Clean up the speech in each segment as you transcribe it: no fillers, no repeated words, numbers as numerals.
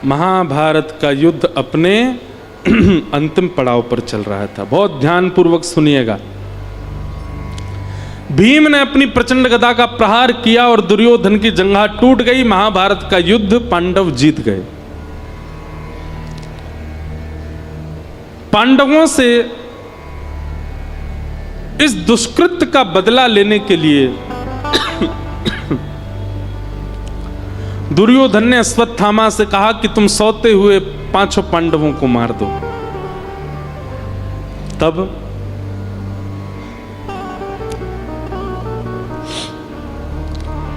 महाभारत का युद्ध अपने अंतिम पड़ाव पर चल रहा था। बहुत ध्यानपूर्वक सुनिएगा। भीम ने अपनी प्रचंड गदा का प्रहार किया और दुर्योधन की जंघा टूट गई। महाभारत का युद्ध पांडव जीत गए। पांडवों से इस दुष्कृत्य का बदला लेने के लिए दुर्योधन ने अश्वत्थामा से कहा कि तुम सोते हुए 5 पांडवों को मार दो। तब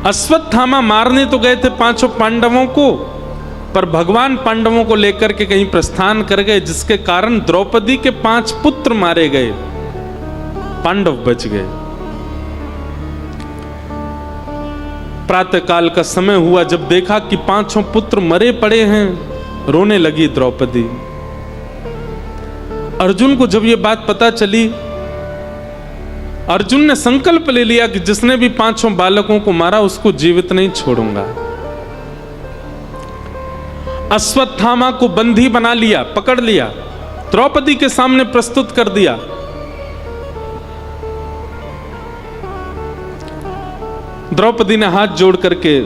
अश्वत्थामा मारने तो गए थे 5 पांडवों को, पर भगवान पांडवों को लेकर के कहीं प्रस्थान कर गए, जिसके कारण द्रौपदी के 5 पुत्र मारे गए, पांडव बच गए। प्रातः काल का समय हुआ, जब देखा कि 5 पुत्र मरे पड़े हैं, रोने लगी द्रौपदी। अर्जुन को जब यह बात पता चली, अर्जुन ने संकल्प ले लिया कि जिसने भी 5 बालकों को मारा उसको जीवित नहीं छोड़ूंगा। अश्वत्थामा को बंदी बना लिया, पकड़ लिया, द्रौपदी के सामने प्रस्तुत कर दिया। द्रौपदी ने हाथ जोड़ करके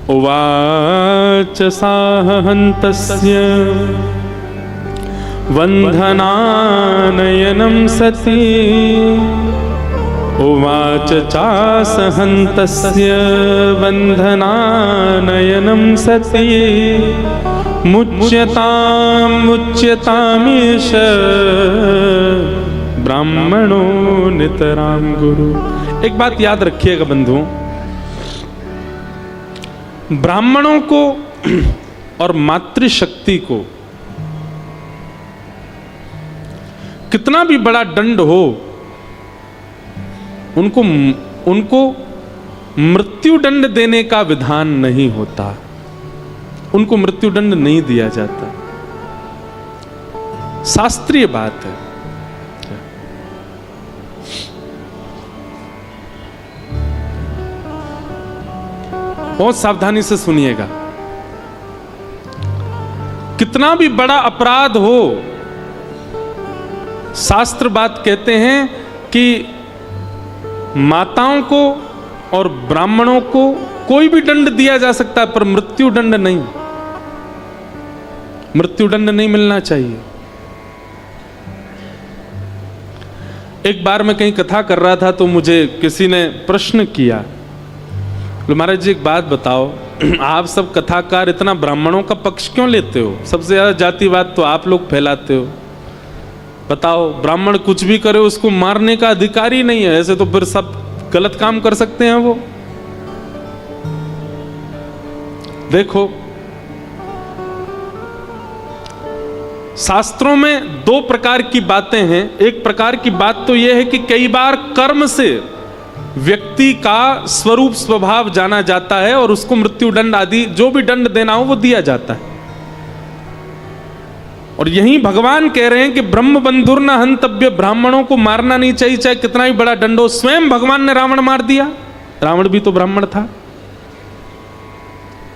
उवाच साहन्तस्य वन्धनानयनं सती उवाच चासहन्तस्य वन्धनानयनं सती मुच्यतामीश ब्राह्मणो नितराम गुरु। एक बात याद रखिएगा बंधुओं, ब्राह्मणों को और मातृशक्ति को कितना भी बड़ा दंड हो, उनको मृत्यु दंड देने का विधान नहीं होता। उनको मृत्यु दंड नहीं दिया जाता। शास्त्रीय बात है। बहुत सावधानी से सुनिएगा। कितना भी बड़ा अपराध हो, शास्त्र बात कहते हैं कि माताओं को और ब्राह्मणों को कोई भी दंड दिया जा सकता है, पर मृत्यु दंड नहीं। मृत्यु दंड नहीं मिलना चाहिए। एक बार मैं कहीं कथा कर रहा था तो मुझे किसी ने प्रश्न किया, महाराज जी एक बात बताओ, आप सब कथाकार इतना ब्राह्मणों का पक्ष क्यों लेते हो? सबसे ज्यादा जातिवाद तो आप लोग फैलाते हो। बताओ, ब्राह्मण कुछ भी करे उसको मारने का अधिकार ही नहीं है, ऐसे तो फिर सब गलत काम कर सकते हैं वो। देखो, शास्त्रों में 2 प्रकार की बातें हैं। एक प्रकार की बात तो यह है कि कई बार कर्म से व्यक्ति का स्वरूप स्वभाव जाना जाता है और उसको मृत्यु दंड आदि जो भी दंड देना हो वो दिया जाता है। और यही भगवान कह रहे हैं कि ब्रह्म बंधुर न हंतव्य, ब्राह्मणों को मारना नहीं चाहिए, चाहे कितना ही बड़ा दंड हो। स्वयं भगवान ने रावण मार दिया, रावण भी तो ब्राह्मण था।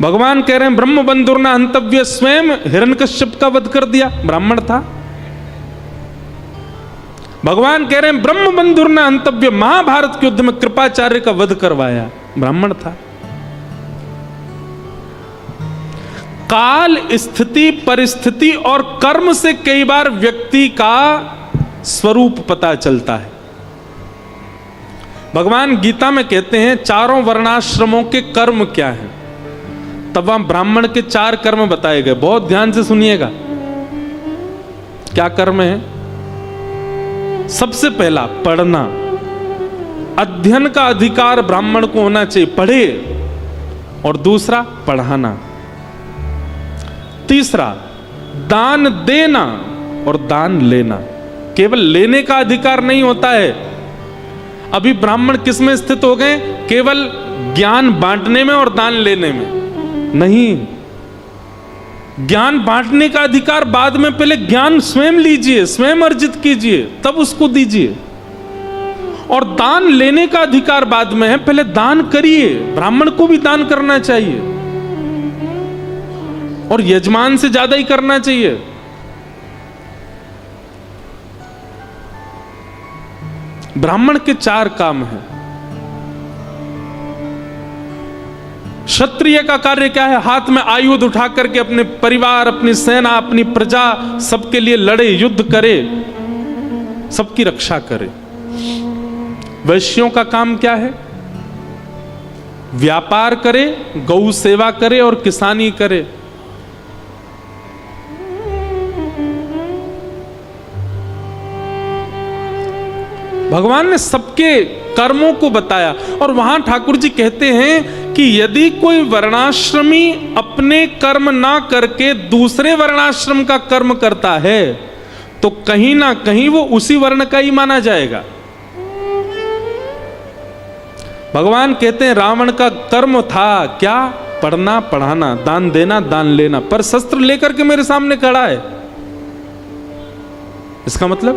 भगवान कह रहे हैं ब्रह्म बंधुर न हंतव्य, स्वयं हिरण्यकश्यप का वध कर दिया, ब्राह्मण था। भगवान कह रहे हैं ब्रह्म बंधुर न हंतव्य, महाभारत के युद्ध में कृपाचार्य का वध करवाया, ब्राह्मण था। काल, स्थिति, परिस्थिति और कर्म से कई बार व्यक्ति का स्वरूप पता चलता है। भगवान गीता में कहते हैं 4 वर्णाश्रमों के कर्म क्या हैं। तब वहां ब्राह्मण के 4 कर्म बताए गए। बहुत ध्यान से सुनिएगा, क्या कर्म है। सबसे पहला पढ़ना, अध्ययन का अधिकार ब्राह्मण को होना चाहिए, पढ़े। और दूसरा पढ़ाना। तीसरा दान देना और दान लेना। केवल लेने का अधिकार नहीं होता है। अभी ब्राह्मण किस में स्थित हो गए? केवल ज्ञान बांटने में और दान लेने में नहीं। ज्ञान बांटने का अधिकार बाद में, पहले ज्ञान स्वयं लीजिए, स्वयं अर्जित कीजिए, तब उसको दीजिए। और दान लेने का अधिकार बाद में है, पहले दान करिए। ब्राह्मण को भी दान करना चाहिए। और यजमान से ज्यादा ही करना चाहिए। ब्राह्मण के 4 काम हैं। क्षत्रिय का कार्य क्या है? हाथ में आयुध उठा करके अपने परिवार, अपनी सेना, अपनी प्रजा, सबके लिए लड़े, युद्ध करे, सबकी रक्षा करे। वैश्यों का काम क्या है? व्यापार करे, गौ सेवा करे और किसानी करे। भगवान ने सबके कर्मों को बताया। और वहां ठाकुर जी कहते हैं कि यदि कोई वर्णाश्रमी अपने कर्म ना करके दूसरे वर्णाश्रम का कर्म करता है तो कहीं ना कहीं वो उसी वर्ण का ही माना जाएगा। भगवान कहते हैं रावण का कर्म था क्या? पढ़ना पढ़ाना, दान देना दान लेना, पर शस्त्र लेकर के मेरे सामने खड़ा है। इसका मतलब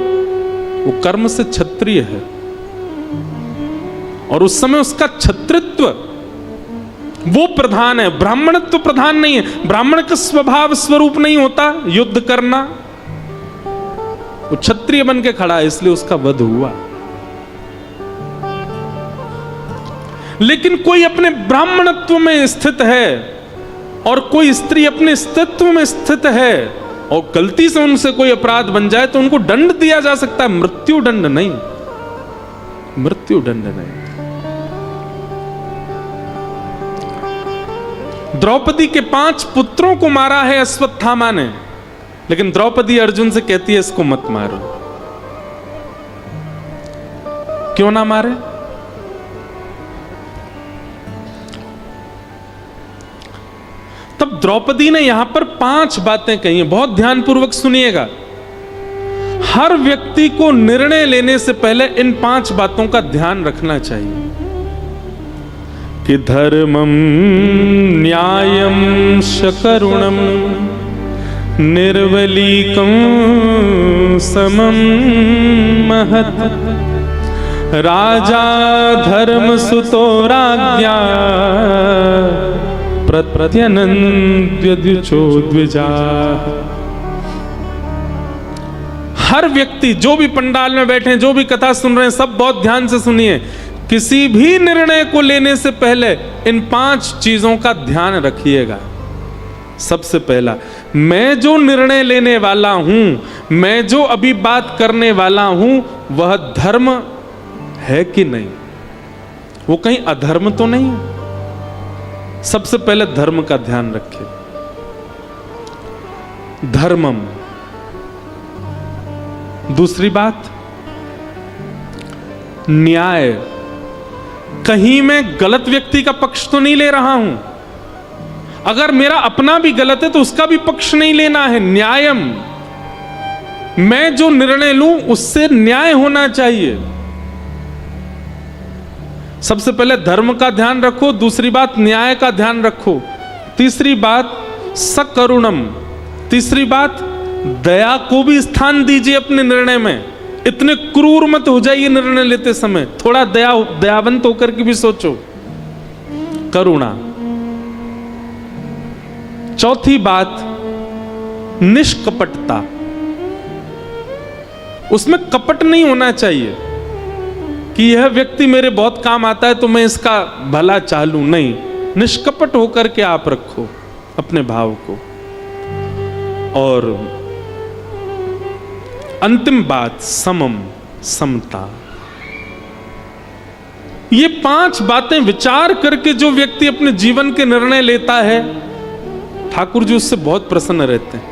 वो कर्म से क्षत्रिय है और उस समय उसका क्षत्रित्व वो प्रधान है, ब्राह्मणत्व प्रधान नहीं है। ब्राह्मण का स्वभाव स्वरूप नहीं होता युद्ध करना। वो क्षत्रिय बन के खड़ा है, इसलिए उसका वध हुआ। लेकिन कोई अपने ब्राह्मणत्व में स्थित है और कोई स्त्री अपने स्त्रीत्व में स्थित है और गलती से उनसे कोई अपराध बन जाए तो उनको दंड दिया जा सकता है, मृत्यु दंड नहीं, मृत्यु दंड नहीं। द्रौपदी के 5 पुत्रों को मारा है अश्वत्थामा ने, लेकिन द्रौपदी अर्जुन से कहती है इसको मत मारो। क्यों ना मारे? तब द्रौपदी ने यहां पर 5 बातें कही हैं, बहुत ध्यानपूर्वक सुनिएगा। हर व्यक्ति को निर्णय लेने से पहले इन 5 बातों का ध्यान रखना चाहिए कि धर्मम न्यायम शकरुणम निर्वलीकम समम महत राजा धर्म सुतो राज्ञा प्रत्यनन्द्यद्विचो द्विजा। हर व्यक्ति, जो भी पंडाल में बैठे हैं, जो भी कथा सुन रहे हैं, सब बहुत ध्यान से सुनिए। किसी भी निर्णय को लेने से पहले इन 5 चीजों का ध्यान रखिएगा। सबसे पहला, मैं जो निर्णय लेने वाला हूं, मैं जो अभी बात करने वाला हूं, वह धर्म है कि नहीं, वो कहीं अधर्म तो नहीं है। सबसे पहले धर्म का ध्यान रखें। धर्मम। दूसरी बात, न्याय। कहीं मैं गलत व्यक्ति का पक्ष तो नहीं ले रहा हूं। अगर मेरा अपना भी गलत है तो उसका भी पक्ष नहीं लेना है। न्यायम, मैं जो निर्णय लूं उससे न्याय होना चाहिए। सबसे पहले धर्म का ध्यान रखो, दूसरी बात न्याय का ध्यान रखो, तीसरी बात सकरुणम, तीसरी बात दया को भी स्थान दीजिए अपने निर्णय में। इतने क्रूर मत हो जाइए निर्णय लेते समय, थोड़ा दयावंत होकर के भी सोचो, करुणा। चौथी बात, निष्कपटता। उसमें कपट नहीं होना चाहिए कि यह व्यक्ति मेरे बहुत काम आता है तो मैं इसका भला चालू, नहीं। निष्कपट होकर के आप रखो अपने भाव को। और अंतिम बात, समम, समता। ये 5 बातें विचार करके जो व्यक्ति अपने जीवन के निर्णय लेता है, ठाकुर जी उससे बहुत प्रसन्न रहते हैं।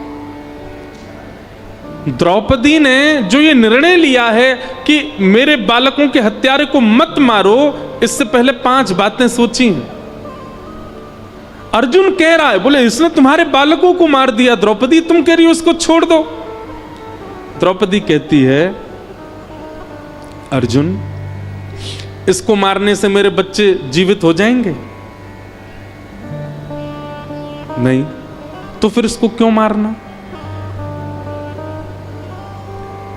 द्रौपदी ने जो ये निर्णय लिया है कि मेरे बालकों के हत्यारे को मत मारो, इससे पहले 5 बातें सोची हैं। अर्जुन कह रहा है, बोले इसने तुम्हारे बालकों को मार दिया, द्रौपदी तुम कह रही हो उसको छोड़ दो। द्रौपदी कहती है, अर्जुन इसको मारने से मेरे बच्चे जीवित हो जाएंगे? नहीं, तो फिर इसको क्यों मारना?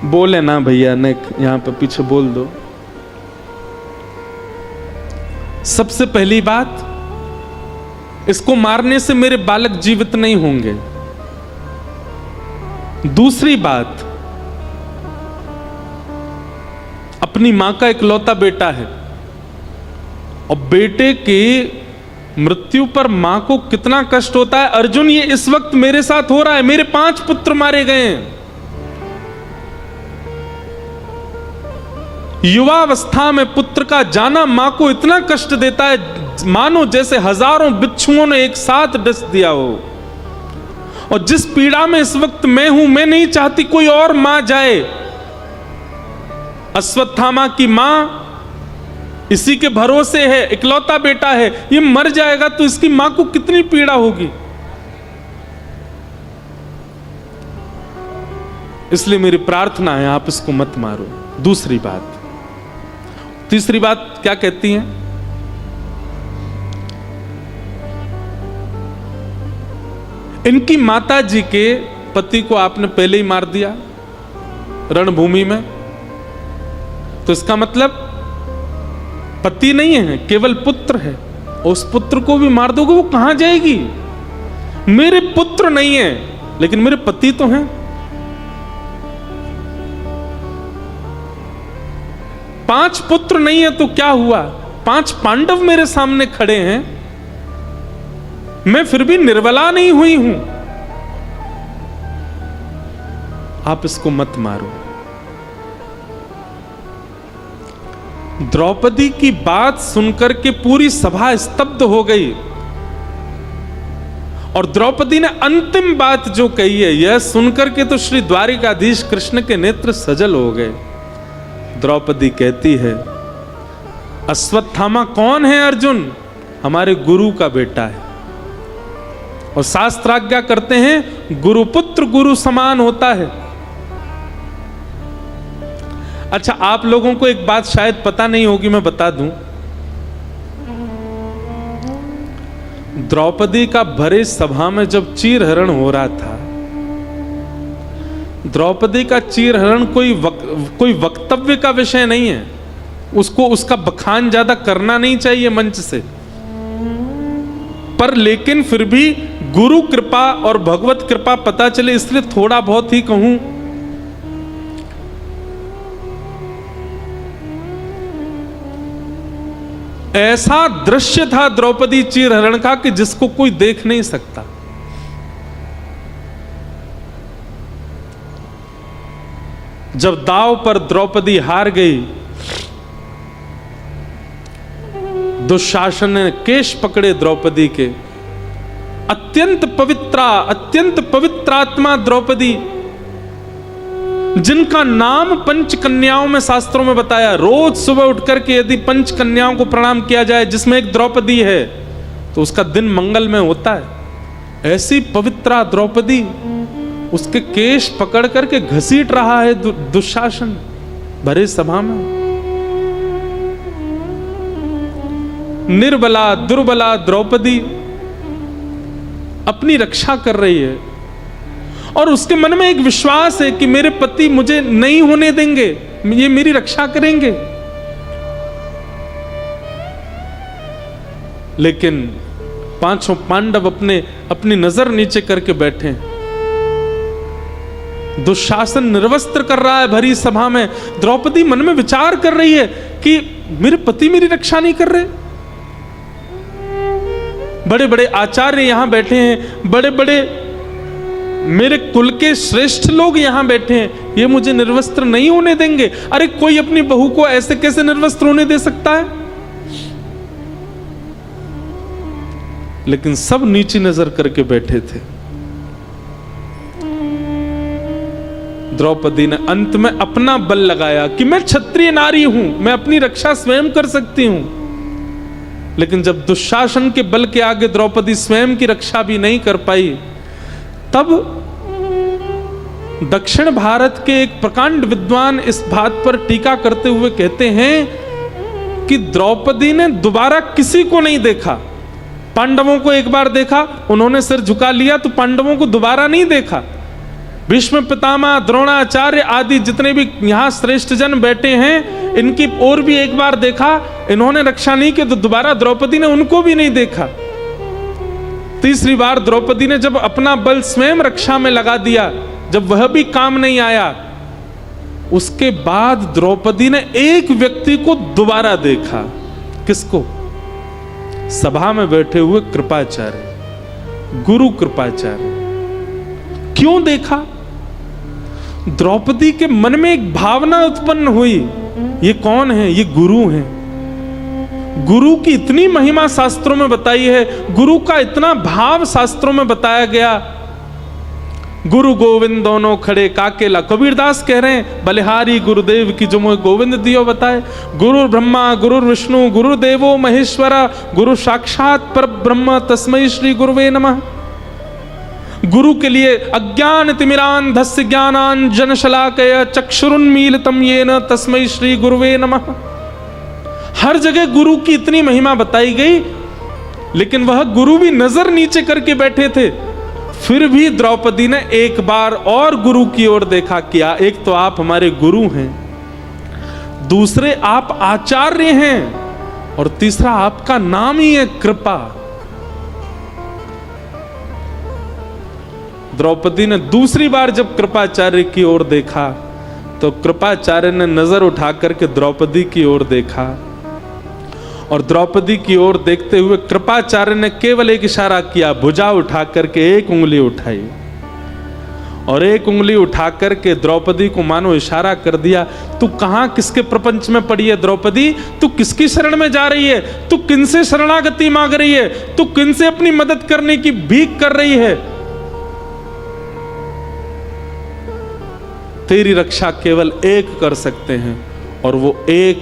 बोले ना भैया, ने यहां पे पीछे बोल दो। सबसे पहली बात, इसको मारने से मेरे बालक जीवित नहीं होंगे। दूसरी बात, अपनी मां का इकलौता बेटा है और बेटे की मृत्यु पर मां को कितना कष्ट होता है। अर्जुन, ये इस वक्त मेरे साथ हो रहा है। मेरे 5 पुत्र मारे गए हैं। युवावस्था में पुत्र का जाना मां को इतना कष्ट देता है, मानो जैसे हजारों बिच्छुओं ने एक साथ डस दिया हो। और जिस पीड़ा में इस वक्त मैं हूं, मैं नहीं चाहती कोई और मां जाए। अश्वत्थामा की मां इसी के भरोसे है, इकलौता बेटा है, ये मर जाएगा तो इसकी मां को कितनी पीड़ा होगी। इसलिए मेरी प्रार्थना है, आप इसको मत मारो। दूसरी बात, तीसरी बात क्या कहती हैं? इनकी माता जी के पति को आपने पहले ही मार दिया रणभूमि में, तो इसका मतलब पति नहीं है, केवल पुत्र है। उस पुत्र को भी मार दोगे, वो कहां जाएगी? मेरे पुत्र नहीं है लेकिन मेरे पति तो हैं। 5 पुत्र नहीं है तो क्या हुआ? 5 पांडव मेरे सामने खड़े हैं, मैं फिर भी निर्बला नहीं हुई हूं। आप इसको मत मारो। द्रौपदी की बात सुनकर के पूरी सभा स्तब्ध हो गई और द्रौपदी ने अंतिम बात जो कही है, यह सुनकर के तो श्री द्वारिकाधीश कृष्ण के नेत्र सजल हो गए। द्रौपदी कहती है, अश्वत्थामा कौन है अर्जुन? हमारे गुरु का बेटा है। और शास्त्राज्ञा करते हैं, गुरुपुत्र गुरु समान होता है। अच्छा, आप लोगों को एक बात शायद पता नहीं होगी, मैं बता दूं। द्रौपदी का भरे सभा में जब चीरहरण हो रहा था, द्रौपदी का चीरहरण कोई वक्तव्य का विषय नहीं है। उसको उसका बखान ज्यादा करना नहीं चाहिए मंच से, पर लेकिन फिर भी गुरु कृपा और भगवत कृपा पता चले, इसलिए थोड़ा बहुत ही कहूं। ऐसा दृश्य था द्रौपदी चीरहरण का कि जिसको कोई देख नहीं सकता। जब दांव पर द्रौपदी हार गई, दुशासन ने केश पकड़े द्रौपदी के। अत्यंत पवित्रात्मा द्रौपदी, जिनका नाम पंच कन्याओं में शास्त्रों में बताया। रोज सुबह उठकर के यदि पंच कन्याओं को प्रणाम किया जाए, जिसमें एक द्रौपदी है, तो उसका दिन मंगल में होता है। ऐसी पवित्रा द्रौपदी, उसके केश पकड़ करके घसीट रहा है दुशासन भरे सभा में। निर्बला दुर्बला द्रौपदी अपनी रक्षा कर रही है और उसके मन में एक विश्वास है कि मेरे पति मुझे नहीं होने देंगे, ये मेरी रक्षा करेंगे। लेकिन 5 पांडव अपनी नजर नीचे करके बैठे। दुशासन निर्वस्त्र कर रहा है भरी सभा में। द्रौपदी मन में विचार कर रही है कि मेरे पति मेरी रक्षा नहीं कर रहे। बड़े बड़े आचार्य यहां बैठे हैं, बड़े बड़े मेरे कुल के श्रेष्ठ लोग यहां बैठे हैं, ये मुझे निर्वस्त्र नहीं होने देंगे। अरे कोई अपनी बहू को ऐसे कैसे निर्वस्त्र होने दे सकता है? लेकिन सब नीची नजर करके बैठे थे। द्रौपदी ने अंत में अपना बल लगाया कि मैं क्षत्रिय नारी हूं, मैं अपनी रक्षा स्वयं कर सकती हूं। लेकिन जब दुशासन के बल के आगे द्रौपदी स्वयं की रक्षा भी नहीं कर पाई, तब दक्षिण भारत के एक प्रकांड विद्वान इस बात पर टीका करते हुए कहते हैं कि द्रौपदी ने दोबारा किसी को नहीं देखा। पांडवों को एक बार देखा, उन्होंने सिर झुका लिया, तो पांडवों को दोबारा नहीं देखा। भीष्म पितामह, द्रोणाचार्य आदि जितने भी यहां श्रेष्ठ जन बैठे हैं, इनकी ओर भी एक बार देखा, इन्होंने रक्षा नहीं की, तो दोबारा द्रौपदी ने उनको भी नहीं देखा। तीसरी बार द्रौपदी ने जब अपना बल स्वयं रक्षा में लगा दिया, जब वह भी काम नहीं आया, उसके बाद द्रौपदी ने एक व्यक्ति को दोबारा देखा। किसको? सभा में बैठे हुए कृपाचार्य, गुरु कृपाचार्य। क्यों देखा? द्रौपदी के मन में एक भावना उत्पन्न हुई, ये कौन है? ये गुरु हैं। गुरु की इतनी महिमा शास्त्रों में बताई है, गुरु का इतना भाव शास्त्रों में बताया गया। गुरु गोविंद दोनों खड़े काकेला, कबीरदास कह रहे हैं बलिहारी गुरुदेव की जो मोह गोविंद दियो बताए। गुरु ब्रह्मा गुरु विष्णु गुरुदेवो महेश्वरा, गुरु साक्षात पर ब्रह्म तस्मै श्री गुरुवे नमः। गुरु के लिए अज्ञान तिमिरांधस्य ज्ञानांजन शलाकया चक्षुरुन्मीलितं येन तस्मै श्री गुरुवे नमः। हर जगह गुरु की इतनी महिमा बताई गई, लेकिन वह गुरु भी नजर नीचे करके बैठे थे। फिर भी द्रौपदी ने एक बार और गुरु की ओर देखा। किया? एक तो आप हमारे गुरु हैं, दूसरे आप आचार्य हैं, और तीसरा आपका नाम ही है कृपा। द्रौपदी ने दूसरी बार जब कृपाचार्य की ओर देखा, तो कृपाचार्य ने नजर उठा करके द्रौपदी की ओर देखा, और द्रौपदी की ओर देखते हुए कृपाचार्य ने केवल एक इशारा किया, भुजा उठा करके एक उंगली उठाई, और एक उंगली उठा करके द्रौपदी को मानो इशारा कर दिया, तू कहां किसके प्रपंच में पड़ी है द्रौपदी? तू किसकी शरण में जा रही है? तू किनसे शरणागति मांग रही है? तू किनसे अपनी मदद करने की भीख कर रही है? तेरी रक्षा केवल एक कर सकते हैं, और वो एक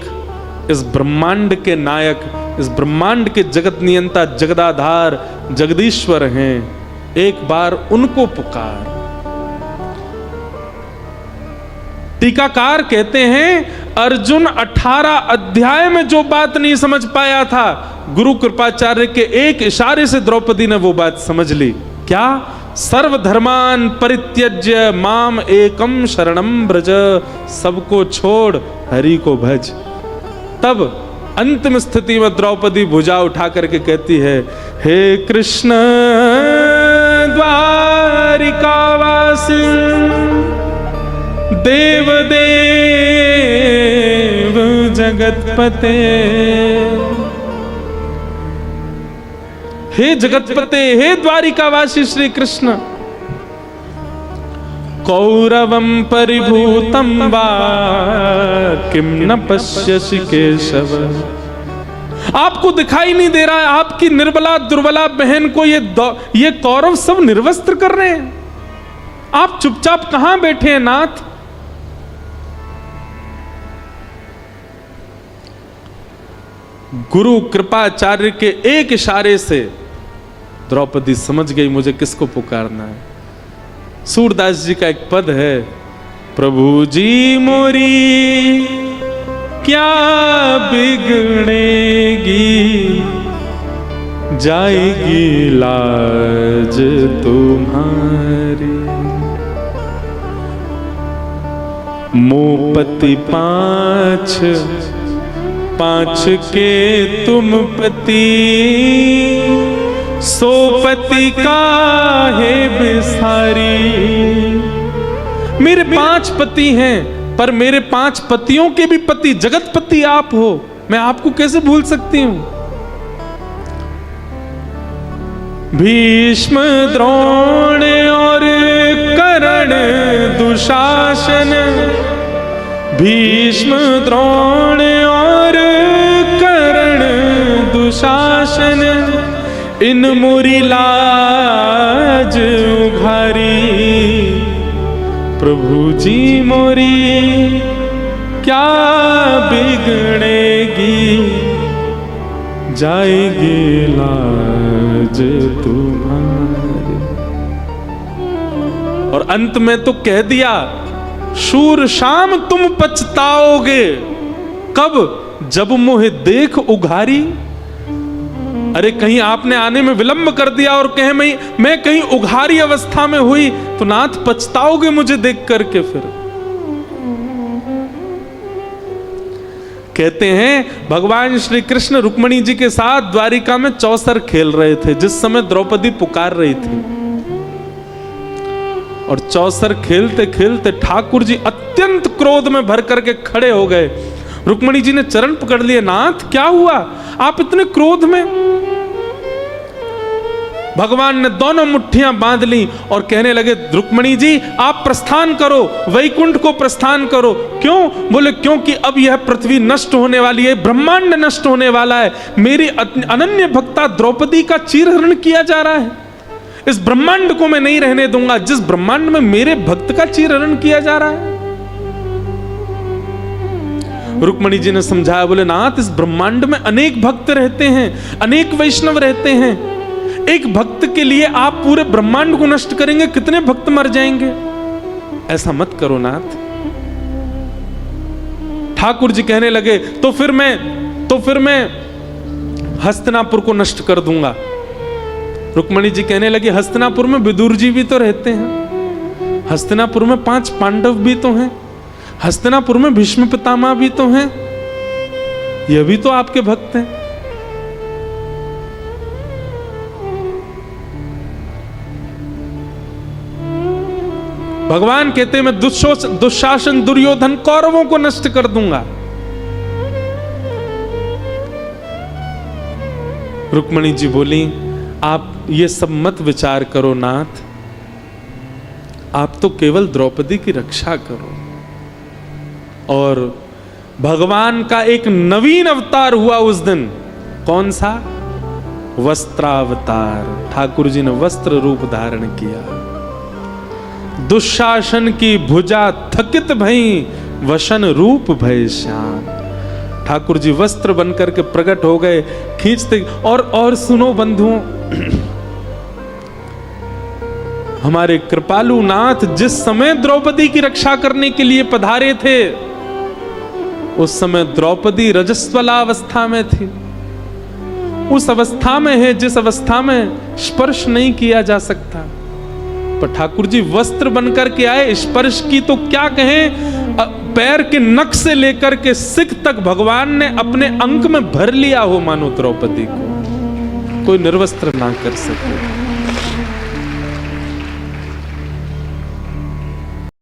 इस ब्रह्मांड के नायक, इस ब्रह्मांड के जगत नियंता, जगदाधार, जगदीश्वर हैं। एक बार उनको पुकार। टीकाकार कहते हैं अर्जुन 18 अध्याय में जो बात नहीं समझ पाया था, गुरु कृपाचार्य के एक इशारे से द्रौपदी ने वो बात समझ ली। क्या? सर्वधर्मान परित्यज्य माम एकम शरणम ब्रज, सबको छोड़ हरि को भज। तब अंतिम स्थिति में द्रौपदी भुजा उठा करके कहती है, हे कृष्ण द्वारिकावासी देव देव जगतपते, हे जगतपते, हे द्वारिकावासी श्री कृष्ण, कौरवं परिभूतं वा किम न पश्यसि केशव। आपको दिखाई नहीं दे रहा है आपकी निर्बला दुर्बला बहन को ये कौरव सब निर्वस्त्र कर रहे हैं? आप चुपचाप कहां बैठे हैं नाथ? गुरु कृपाचार्य के एक इशारे से द्रौपदी समझ गई मुझे किसको पुकारना है। सूरदास जी का एक पद है, प्रभु जी मोरी क्या बिगड़ेगी, जाएगी लाज तुम्हारी। मोपति पांच पांच के तुम पति, सोपति काहे बिसारी। मेरे 5 पति हैं, पर मेरे 5 पतियों के भी पति जगतपति आप हो, मैं आपको कैसे भूल सकती हूं। भीष्म द्रोण और कर्ण दुशासन, भीष्म द्रोण और कर्ण दुशासन, इन मोरी लाज उघारी। प्रभु जी मोरी क्या बिगड़ेगी, जाएगी लाज तुम्हारी। और अंत में तो कह दिया, शूर शाम तुम पछताओगे, कब? जब मोहे देख उघारी। अरे कहीं आपने आने में विलंब कर दिया और कहे मैं कहीं उघारी अवस्था में हुई तो नाथ पछताओगे मुझे देख करके। फिर कहते हैं भगवान श्री कृष्ण रुक्मणी जी के साथ द्वारिका में चौसर खेल रहे थे जिस समय द्रौपदी पुकार रही थी। और चौसर खेलते खेलते ठाकुर जी अत्यंत क्रोध में भर करके खड़े हो गए। रुक्मणी जी ने चरण पकड़ लिए, नाथ क्या हुआ, आप इतने क्रोध में? भगवान ने दोनों मुट्ठियां बांध ली और कहने लगे, रुक्मणी जी आप प्रस्थान करो, वैकुंठ को प्रस्थान करो। क्यों? बोले क्योंकि अब यह पृथ्वी नष्ट होने वाली है, ब्रह्मांड नष्ट होने वाला है। मेरी अनन्य भक्ता द्रौपदी का चीरहरण किया जा रहा है। इस ब्रह्मांड को मैं नहीं रहने दूंगा जिस ब्रह्मांड में मेरे भक्त का चीरहरण किया जा रहा है। रुक्मणी जी ने समझाया, बोले नाथ इस ब्रह्मांड में अनेक भक्त रहते हैं, अनेक वैष्णव रहते हैं। एक भक्त के लिए आप पूरे ब्रह्मांड को नष्ट करेंगे, कितने भक्त मर जाएंगे। ऐसा मत करो नाथ। ठाकुर जी कहने लगे, तो फिर मैं हस्तिनापुर को नष्ट कर दूंगा। रुक्मणी जी कहने लगी, हस्तिनापुर में विदुर जी भी तो रहते हैं, हस्तिनापुर में 5 पांडव भी तो हैं, हस्तिनापुर में भीष्म पितामह भी तो हैं, ये भी तो आपके भक्त हैं। भगवान कहते मैं दुशासन दुर्योधन कौरवों को नष्ट कर दूंगा। रुक्मणी जी बोली, आप ये सब मत विचार करो नाथ, आप तो केवल द्रौपदी की रक्षा करो। और भगवान का एक नवीन अवतार हुआ उस दिन। कौन सा? वस्त्रावतार। ठाकुर जी ने वस्त्र रूप धारण किया। दुशासन की भुजा थकित भई, वशन रूप भय श्याम। ठाकुर जी वस्त्र बनकर के प्रकट हो गए, खींचते। और सुनो बंधुओं, हमारे कृपालु नाथ जिस समय द्रौपदी की रक्षा करने के लिए पधारे थे, उस समय द्रौपदी रजस्वलावस्था में थी। उस अवस्था में है जिस अवस्था में स्पर्श नहीं किया जा सकता। पर ठाकुर जी वस्त्र बनकर के आए, स्पर्श की तो क्या कहें, पैर के नख से लेकर के सिख तक भगवान ने अपने अंक में भर लिया हो, मानो द्रौपदी को कोई निर्वस्त्र ना कर सके।